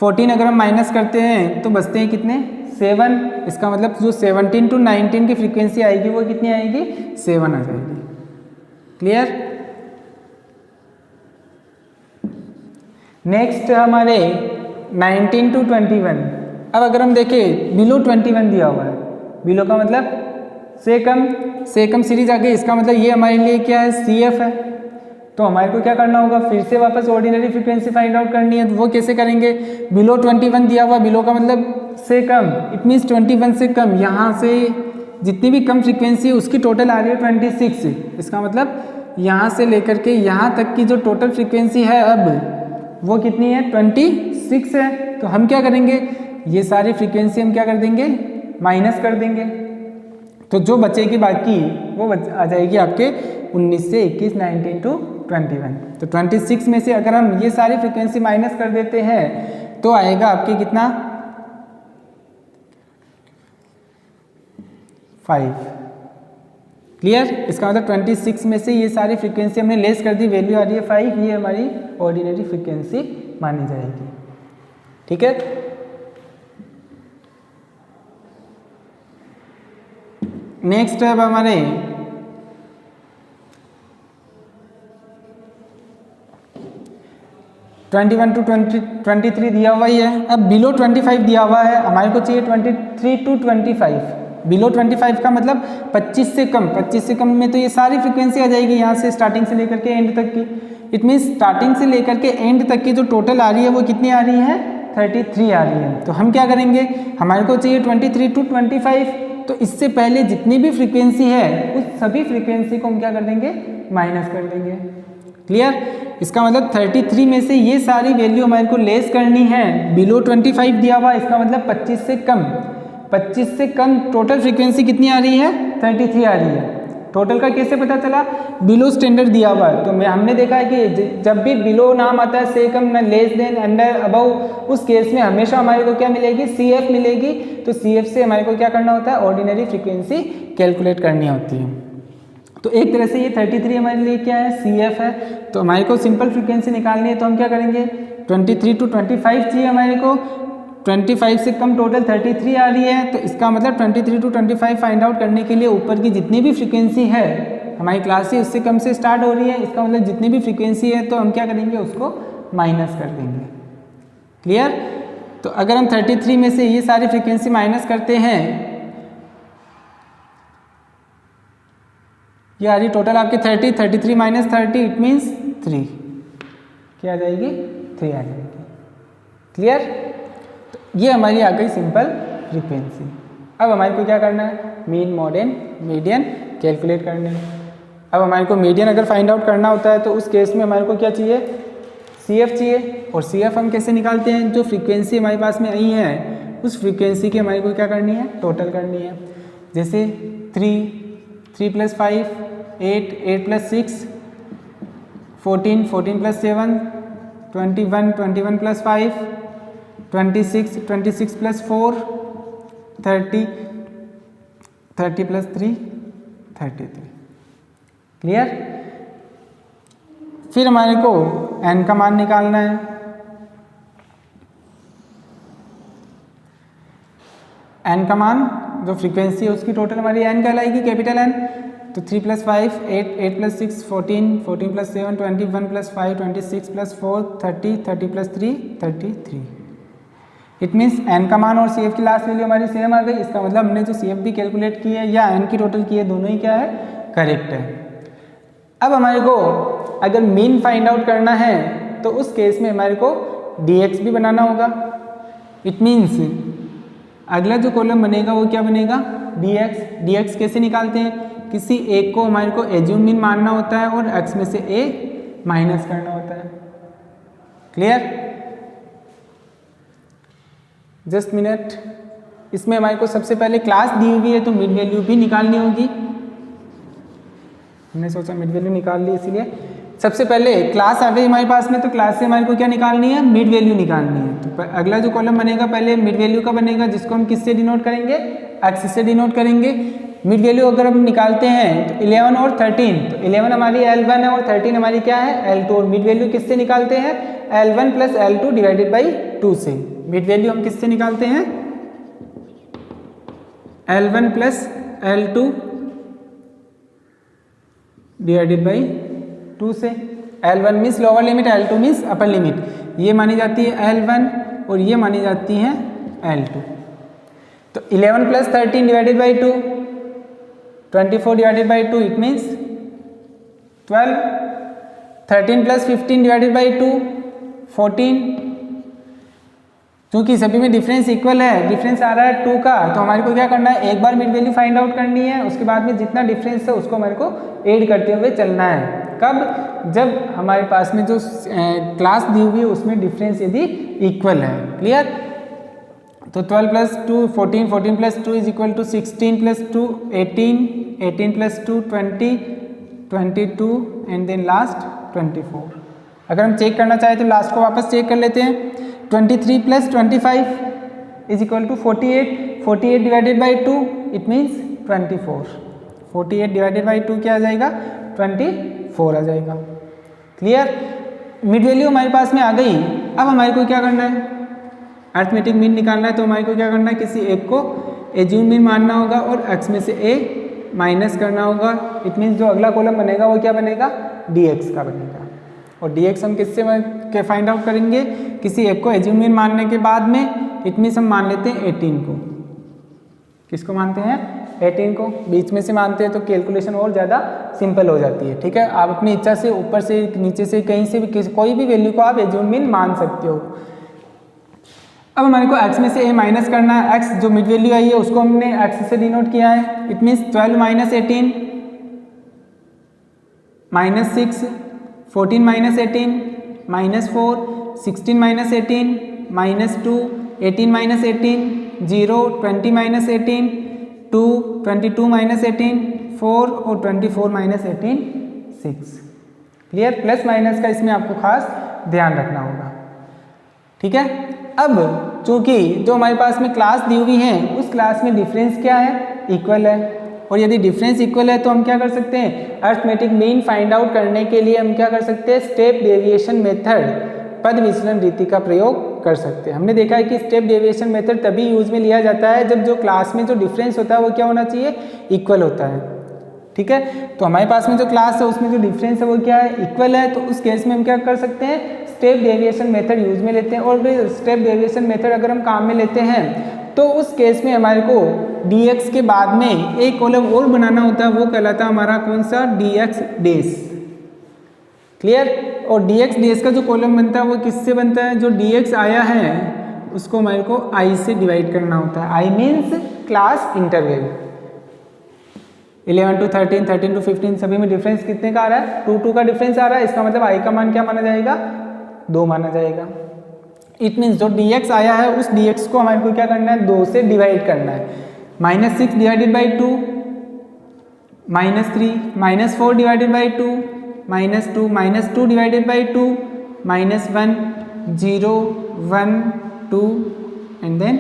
14 अगर हम माइनस करते हैं तो बचते हैं कितने, 7। इसका मतलब जो 17 to 19 की फ्रीक्वेंसी आएगी वो कितनी आएगी, 7 आ जाएगी। क्लियर? नेक्स्ट हमारे 19 to 21। अब अगर हम देखें बिलो 21 दिया हुआ है, बिलो का मतलब से कम सीरीज आ गई। इसका मतलब ये हमारे लिए क्या है, CF है। तो हमारे को क्या करना होगा, फिर से वापस ऑर्डिनरी फ्रीक्वेंसी फाइंड आउट करनी है। तो वो कैसे करेंगे, बिलो 21 दिया हुआ, बिलो का मतलब से कम, इट मीन्स 21 से कम। यहाँ से जितनी भी कम फ्रीक्वेंसी है उसकी टोटल आ रही है 26। इसका मतलब यहाँ से लेकर के यहाँ तक की जो टोटल फ्रीक्वेंसी है अब वो कितनी है, 26 है। तो हम क्या करेंगे, ये सारी फ्रीक्वेंसी हम क्या कर देंगे, माइनस कर देंगे। तो जो बचेगी बाकी वो आ जाएगी आपके 19 से 21, 19 to 21। तो 26 में से अगर हम ये सारी फ्रीक्वेंसी माइनस कर देते हैं तो आएगा आपके कितना, 5। क्लियर? इसका मतलब 26 में से ये सारी फ्रीक्वेंसी हमने लेस कर दी, वैल्यू आ रही है 5। ये हमारी ऑर्डिनरी फ्रीक्वेंसी मानी जाएगी। ठीक है, नेक्स्ट अब हमारे ट्वेंटी 21 to 23 दिया हुआ ही है। अब बिलो 25 दिया हुआ है, हमारे को चाहिए 23 to 25। बिलो 25 का मतलब 25 से कम। 25 से कम में तो ये सारी फ्रीक्वेंसी आ जाएगी यहाँ से स्टार्टिंग से लेकर के एंड तक की। इट मीन्स स्टार्टिंग से लेकर के एंड तक की जो टोटल आ रही है वो कितनी आ रही है, 33 आ रही है। तो हम क्या करेंगे, हमारे को चाहिए 23 to 25, तो इससे पहले जितनी भी फ्रीक्वेंसी है उस सभी फ्रीक्वेंसी को हम क्या कर देंगे, माइनस कर देंगे। क्लियर, इसका मतलब 33 में से ये सारी वैल्यू हमारे को लेस करनी है। बिलो 25 दिया हुआ, इसका मतलब 25 से कम। 25 से कम टोटल फ्रीक्वेंसी कितनी आ रही है, 33 आ रही है। टोटल का कैसे पता चला, बिलो स्टैंडर्ड दिया हुआ है। तो हमने देखा है कि जब भी बिलो नाम आता है, से कम, ना लेस देन, अंडर, अबव, उस केस में हमेशा हमारे को क्या मिलेगी, CF मिलेगी। तो CF से हमारे को क्या करना होता है, ऑर्डिनरी फ्रीक्वेंसी कैलकुलेट करनी होती है। तो एक तरह से ये 33 हमारे लिए क्या है, CF है। तो हमारे को सिंपल फ्रीक्वेंसी निकालनी है, तो हम क्या करेंगे, 23 to 25 चाहिए हमारे को। 25 से कम टोटल 33 आ रही है, तो इसका मतलब 23 to 25 फाइंड आउट करने के लिए ऊपर की जितनी भी फ्रीक्वेंसी है हमारी क्लास से उससे कम से स्टार्ट हो रही है। इसका मतलब जितनी भी फ्रीक्वेंसी है तो हम क्या करेंगे, उसको माइनस कर देंगे। क्लियर, तो अगर हम 33 में से ये सारी फ्रीक्वेंसी माइनस करते हैं, ये आ रही टोटल आपकी 30, 33 माइनस 30 इट मीन्स 3, क्या आ जाएगी, 3 आ जाएगी। क्लियर, तो ये हमारी आ गई सिंपल फ्रीक्वेंसी। अब हमारे को क्या करना है, mean, mod and median calculate करने हैं। अब हमारे को मीडियन अगर फाइंड आउट करना होता है तो उस केस में हमारे को क्या चाहिए, CF चाहिए। और CF हम कैसे निकालते हैं, जो फ्रीक्वेंसी हमारे पास में आई है उस फ्रीक्वेंसी की हमारे को क्या करनी है, टोटल करनी है। जैसे 3 + 5 8 8 + 6 14 14 + 7 21 21 + 5 26 26 + 4 30 30 + 3 33। क्लियर, फिर हमारे को n का मान निकालना है। n का मान, जो फ्रीक्वेंसी है उसकी टोटल हमारी n कहलाएगी, कैपिटल N। तो 3 + 5 8 8 + 6 14 14 + 7 21 + 5 26 + 4 30 30 + 3 33। इट मीन्स n का मान और CF की लास्ट वैल्यू हमारी सेम आ गई। इसका मतलब हमने जो CF भी कैलकुलेट की है या n की टोटल की है, दोनों ही क्या है, करेक्ट है। अब हमारे को अगर मीन फाइंड आउट करना है तो उस केस में हमारे को dx भी बनाना होगा। इट मीन्स अगला जो कॉलम बनेगा वो क्या बनेगा, dx। dx कैसे निकालते हैं, किसी एक को हमारे को एज्यूम मीन मानना होता है और x में से a माइनस करना होता है। क्लियर, जस्ट मिनट, इसमें हमारे को सबसे पहले क्लास दी हुई है तो मिड वैल्यू भी निकालनी होगी। हमने सोचा मिड वैल्यू निकाल ली, इसीलिए सबसे पहले क्लास आ गई हमारे पास में, तो क्लास से हमारे को क्या निकालनी है, मिड वैल्यू निकालनी है। तो अगला जो कॉलम बनेगा पहले मिड वैल्यू का बनेगा, जिसको हम किससे डिनोट करेंगे, x से डिनोट करेंगे। मिड वैल्यू अगर हम निकालते हैं तो 11 और 13, तो 11 हमारी L1 है और 13 हमारी क्या है, L2। और मिड वैल्यू किससे निकालते हैं, L1 + L2 / 2 से। मिड वैल्यू हम किससे निकालते हैं, L1 + L2 / 2 से। L1 means lower limit, L2 means upper limit. ये मानी जाती है L1 और ये मानी जाती है L2। तो 11 + 13 / 2 24 / 2 इट मीन्स 12। 13 + 15 / 2 14। क्योंकि सभी में डिफरेंस इक्वल है, डिफरेंस आ रहा है 2 का, तो हमारे को क्या करना है, एक बार मिड वैल्यू फाइंड आउट करनी है, उसके बाद में जितना डिफरेंस है उसको हमारे को ऐड करते हुए चलना है। कब, जब हमारे पास में जो क्लास दी हुई है उसमें डिफरेंस यदि इक्वल है। क्लियर, तो 12 + 2 14 14 + 2 = 16 + 2 18 18 + 2 20 22 एंड देन लास्ट 24। अगर हम चेक करना चाहें तो लास्ट को वापस चेक कर लेते हैं। 23 + 25 = 48 48 / 2 इट मीन्स 24। 48 / 2 क्या आ जाएगा, 24 आ जाएगा। क्लियर, मिड वैल्यू हमारे पास में आ गई। अब हमारे को क्या करना है, अर्थमेटिक मीन निकालना है, तो हमारे को क्या करना है, किसी एक को एज्यूम मीन मानना होगा और x में से a माइनस करना होगा। इट मीन्स जो अगला कॉलम बनेगा वो क्या बनेगा, dx का बनेगा। और dx हम किससे फाइंड आउट करेंगे, किसी एक को एज्यूम मीन मानने के बाद में। इट मीन्स हम मान लेते हैं 18 को। किसको मानते हैं, 18 को बीच में से मानते हैं, तो कैलकुलेशन और ज़्यादा सिंपल हो जाती है। ठीक है, आप अपनी इच्छा से ऊपर से नीचे से कहीं से भी कोई भी वैल्यू को आप एज्यूम मीन मान सकते हो। अब हमारे को x में से a माइनस करना है। x जो मिड वैल्यू आई है उसको हमने x से डिनोट किया है। It means 12 minus 18 minus 6, 14 minus 18 minus 4, 16 minus 18 minus 2, 18 minus 18 0, 20 minus 18 2, 22 minus 18 4 और 24 माइनस 18 6। क्लियर, प्लस माइनस का इसमें आपको खास ध्यान रखना होगा। ठीक है, अब चूंकि जो हमारे पास में क्लास दी हुई है उस क्लास में डिफरेंस क्या है, इक्वल है। और यदि डिफरेंस इक्वल है तो हम क्या कर सकते हैं, अर्थमेटिक मीन फाइंड आउट करने के लिए हम क्या कर सकते हैं, स्टेप डेविएशन मेथड, पद विचलन रीति का प्रयोग कर सकते हैं। हमने देखा है कि स्टेप डेविएशन मेथड तभी यूज में लिया जाता है जब जो क्लास में जो डिफरेंस होता है वो क्या होना चाहिए, इक्वल होता है। ठीक है, तो हमारे पास में जो क्लास है उसमें जो डिफरेंस है वो क्या है, इक्वल है। तो उस केस में हम क्या कर सकते हैं, स्टेप डेविएशन मेथड यूज में लेते हैं। और फिर स्टेप डेविएशन मेथड अगर हम काम में लेते हैं तो उस केस में हमारे को dx के बाद में एक कॉलम और बनाना होता है, वो कहलाता है हमारा कौन सा, dx डेस। क्लियर, और dx डेस का जो कॉलम बनता है वो किससे बनता है, जो dx आया है उसको हमारे को i से डिवाइड करना होता है। i means class interval. 11 to 13, 13 to 15 सभी में डिफरेंस कितने का आ रहा है, 2 2 का डिफरेंस आ रहा है। इसका मतलब i का मान क्या माना जाएगा, 2 माना जाएगा। इट मीन्स जो dx आया है उस dx को हमारे को क्या करना है, 2 से डिवाइड करना है। -6 divided by 2 -3, -4 divided by 2 -2, -2 divided by 2 -1, 0, 1, 2 and then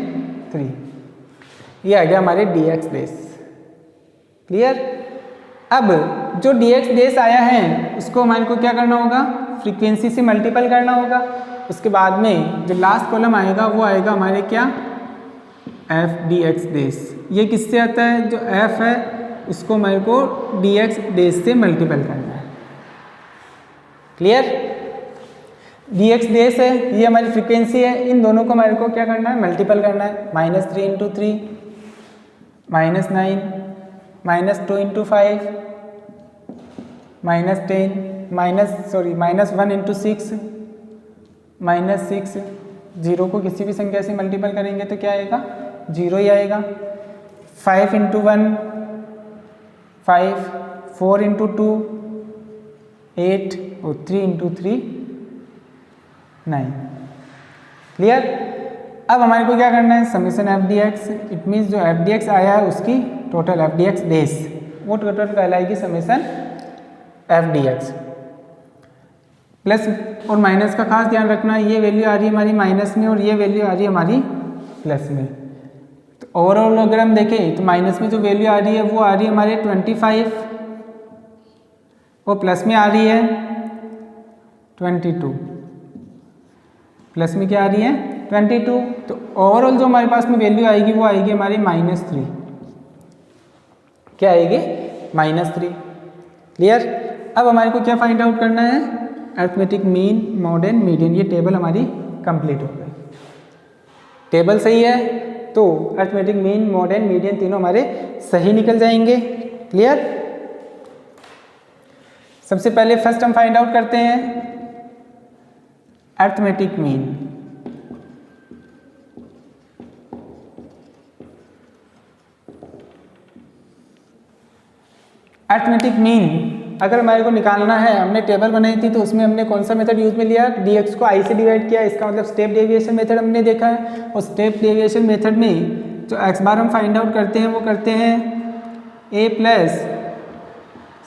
3। ये आ गया हमारे dx डेस। क्लियर, अब जो dx डेस आया है उसको हमारे को क्या करना होगा, फ्रीक्वेंसी से मल्टीपल करना होगा। उसके बाद में जो लास्ट कॉलम आएगा वो आएगा हमारे क्या, f dx डेस। ये किससे आता है, जो f है उसको हमारे को dx डेस से मल्टीपल करना है। क्लियर, dx डेस है, ये हमारी फ्रीक्वेंसी है, इन दोनों को हमारे को क्या करना है, मल्टीपल करना है। -3 इंटू 3 -9, -2 इंटू 5 -10 -1 इंटू 6 -6। 0 को किसी भी संख्या से मल्टीपल करेंगे तो क्या आएगा, 0 ही आएगा। 5 इंटू 1 5, 4 इंटू 2 8 और 3 इंटू 3 9। क्लियर, अब हमारे को क्या करना है, summation f d x. It means जो एफ डी एक्स आया है उसकी total f d x dash, वो टोटल कहलाएगी summation f d x. Plus और माइनस का खास ध्यान रखना है, ये वैल्यू आ रही है हमारी माइनस में और ये वैल्यू आ रही है हमारी प्लस में। तो ओवरऑल अगर हम देखें तो माइनस में जो वैल्यू आ रही है वो आ रही है हमारे 25 और प्लस में आ रही है 22। प्लस में क्या आ रही है 22। तो ओवरऑल जो हमारे पास में वैल्यू आएगी वो आएगी हमारी -3। क्या आएगी, -3। क्लियर, अब हमारे को क्या फाइंड आउट करना है, arithmetic mean, mod and median. ये टेबल हमारी कंप्लीट हो गई। टेबल सही है तो arithmetic mean, mod and median तीनों हमारे सही निकल जाएंगे। क्लियर, सबसे पहले फर्स्ट हम फाइंड आउट करते हैं अर्थमेटिक मीन। अर्थमेटिक मीन अगर हमारे को निकालना है, हमने टेबल बनाई थी तो उसमें हमने कौन सा मेथड यूज में लिया, dx को i से डिवाइड किया। इसका मतलब स्टेप डेविएशन मेथड हमने देखा है। और स्टेप डेविएशन मेथड में जो x बार हम फाइंड आउट करते हैं वो करते हैं a plus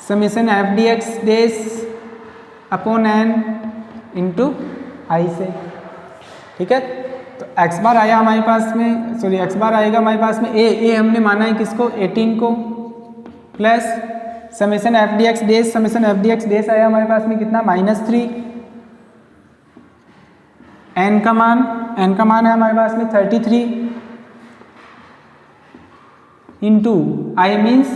summation f d x dash upon n into i से। ठीक है, तो x बार आया हमारे पास में, सॉरी x बार आएगा हमारे पास में a हमने माना है किसको, 18 को, plus summation f d x dash. Summation f d x dash आया हमारे पास में कितना, -3 n का मान है हमारे पास में 33 into I means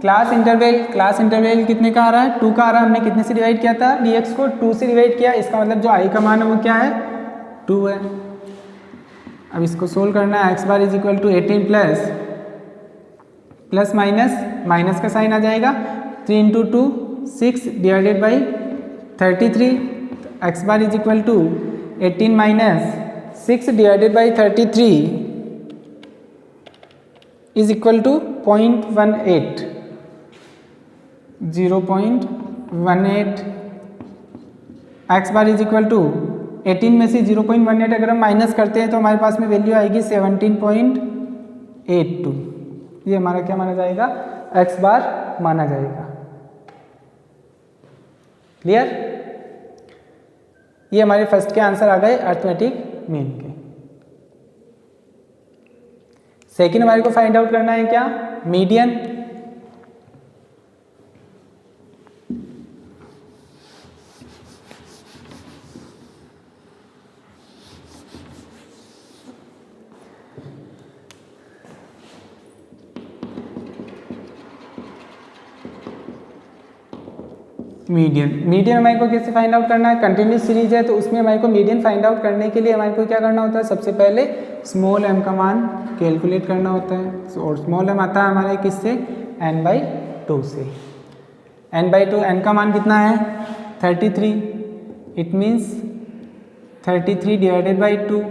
class interval कितने का आ रहा है, 2 का आ रहा है। हमने कितने से डिवाइड किया था, dx को 2 से डिवाइड किया, इसका मतलब जो i का मान है वो क्या है, 2 है। अब इसको सोल्व करना है, x bar is equal to 18 plus minus का साइन आ जाएगा, 3 into 2 6 divided by 33, x bar is equal to 18 minus 6 divided by 33 is equal to 0.18 x bar is equal to 18 में से 0.18 अगर हम माइनस करते हैं तो हमारे पास में वैल्यू आएगी 17.82। ये हमारा क्या माना जाएगा, x बार माना जाएगा। क्लियर? ये हमारे फर्स्ट के आंसर आ गए अर्थमेटिक मीन के। सेकेंड हमारे को फाइंड आउट करना है क्या, मीडियन। मीडियन हमारे को कैसे फाइंड आउट करना है, कंटिन्यूस सीरीज है तो उसमें हमारे को मीडियन फाइंड आउट करने के लिए हमारे को क्या करना होता है, सबसे पहले स्मॉल m का मान कैलकुलेट करना होता है। और स्मॉल m आता है हमारे किससे, n/2 से। n/2, n का मान कितना है 33, it means 33 divided by 2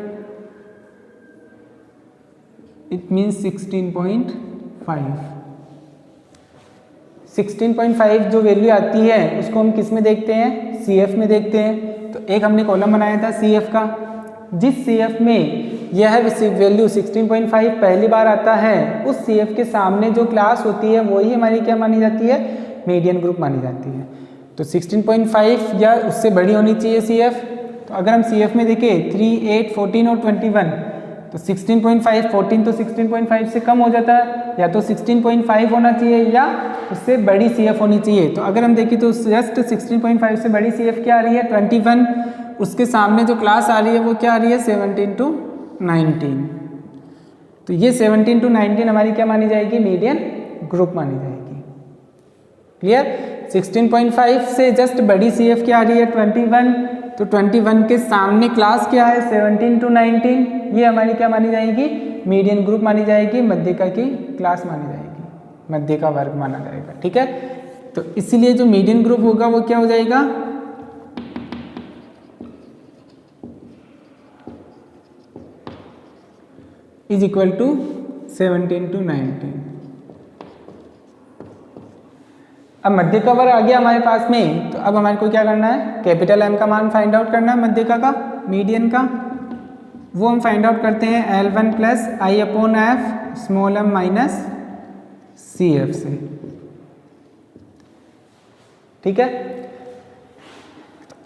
it means 16.5। 16.5 जो वैल्यू आती है उसको हम किस में देखते हैं, CF में देखते हैं। तो एक हमने कॉलम बनाया था CF का, जिस CF में यह वैल्यू 16.5 पहली बार आता है, उस CF के सामने जो क्लास होती है वही हमारी क्या मानी जाती है, मीडियन ग्रुप मानी जाती है। तो 16.5 या उससे बड़ी होनी चाहिए CF। तो अगर हम CF में देखें 3, 8, 14 और 21, तो 16.5, 14 तो 16.5 से कम हो जाता है, या तो 16.5 होना चाहिए या उससे बड़ी CF होनी चाहिए। तो अगर हम देखें तो जस्ट 16.5 से बड़ी CF क्या आ रही है 21, उसके सामने जो क्लास आ रही है वो क्या आ रही है 17 to 19। तो ये 17 to 19 हमारी क्या मानी जाएगी, मीडियन ग्रुप मानी जाएगी। क्लियर? 16.5 से जस्ट बड़ी CF क्या आ रही है 21, तो 21 के सामने क्लास क्या है 17 to 19, ये हमारी क्या मानी जाएगी, मीडियन ग्रुप मानी जाएगी, मध्यिका की क्लास मानी जाएगी, मध्य का वर्ग माना जाएगा। ठीक है, तो इसीलिए जो मीडियन ग्रुप होगा वो क्या हो जाएगा, इज इक्वल टू 17 to 19। अब मध्य का वर्ग आ गया हमारे पास में, तो अब हमारे को क्या करना है, कैपिटल M का मान फाइंड आउट करना है मध्यिका का, मीडियन का। वो हम फाइंड आउट करते हैं L1 plus I/F small m minus CF से। ठीक है,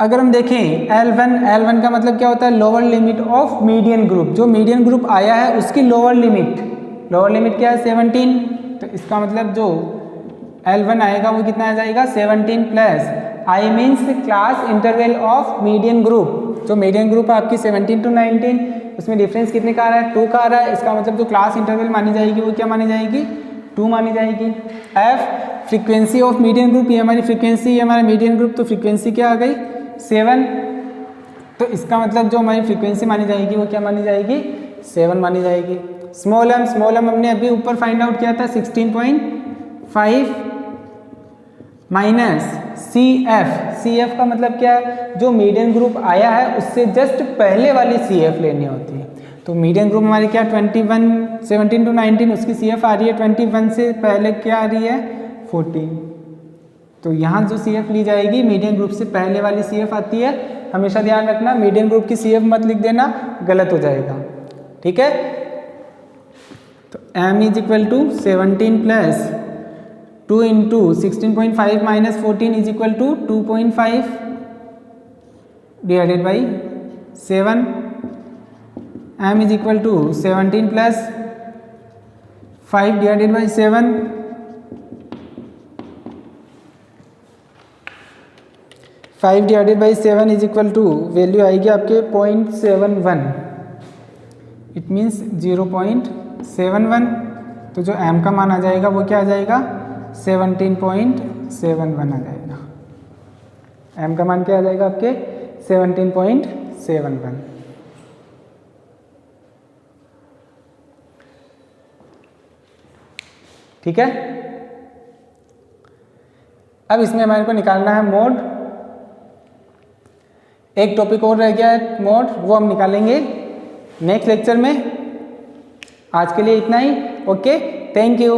अगर हम देखें L1 का मतलब क्या होता है, lower limit of median group. जो मीडियन ग्रुप आया है उसकी लोअर लिमिट क्या है 17। तो इसका मतलब जो L1 आएगा वो कितना आ जाएगा 17 plus I means class interval of median group. जो मीडियन ग्रुप है आपकी 17 to 19, उसमें डिफरेंस कितने का आ रहा है 2 का आ रहा है। इसका मतलब जो क्लास इंटरवल मानी जाएगी वो क्या मानी जाएगी 2 मानी जाएगी। F frequency of median group, ये हमारी फ्रीक्वेंसी है हमारा मीडियन ग्रुप, तो फ्रीक्वेंसी क्या आ गई 7। तो इसका मतलब जो हमारी फ्रीक्वेंसी मानी जाएगी वो क्या मानी जाएगी 7 मानी जाएगी। स्मॉल m हमने अभी ऊपर फाइंड आउट किया था 16.5 माइनस CF का मतलब क्या है, जो मीडियन ग्रुप आया है उससे जस्ट पहले वाली CF लेनी होती है। तो मीडियन ग्रुप हमारी क्या 21, 17 to 19, उसकी CF आ रही है 21 से पहले क्या आ रही है 14। तो यहाँ जो CF ली जाएगी मीडियन ग्रुप से पहले वाली CF आती है। हमेशा ध्यान रखना मीडियन ग्रुप की CF मत लिख देना, गलत हो जाएगा। ठीक है, तो M is equal to 17 plus 2 into 16.5 minus 14 is equal to 2.5 divided by 7। M is equal to 17 plus 5 divided by 7। 5 divided by 7 is equal to value आएगी आपके 0.71, इट मीन्स 0.71। तो जो m का मान आ जाएगा वो क्या आ जाएगा 17.71 आ जाएगा। m का मान क्या आ जाएगा आपके 17.71। ठीक है। अब इसमें हमारे को निकालना है मोड। एक टॉपिक और रह गया है मोड, वो हम निकालेंगे नेक्स्ट लेक्चर में। आज के लिए इतना ही। Okay, thank you.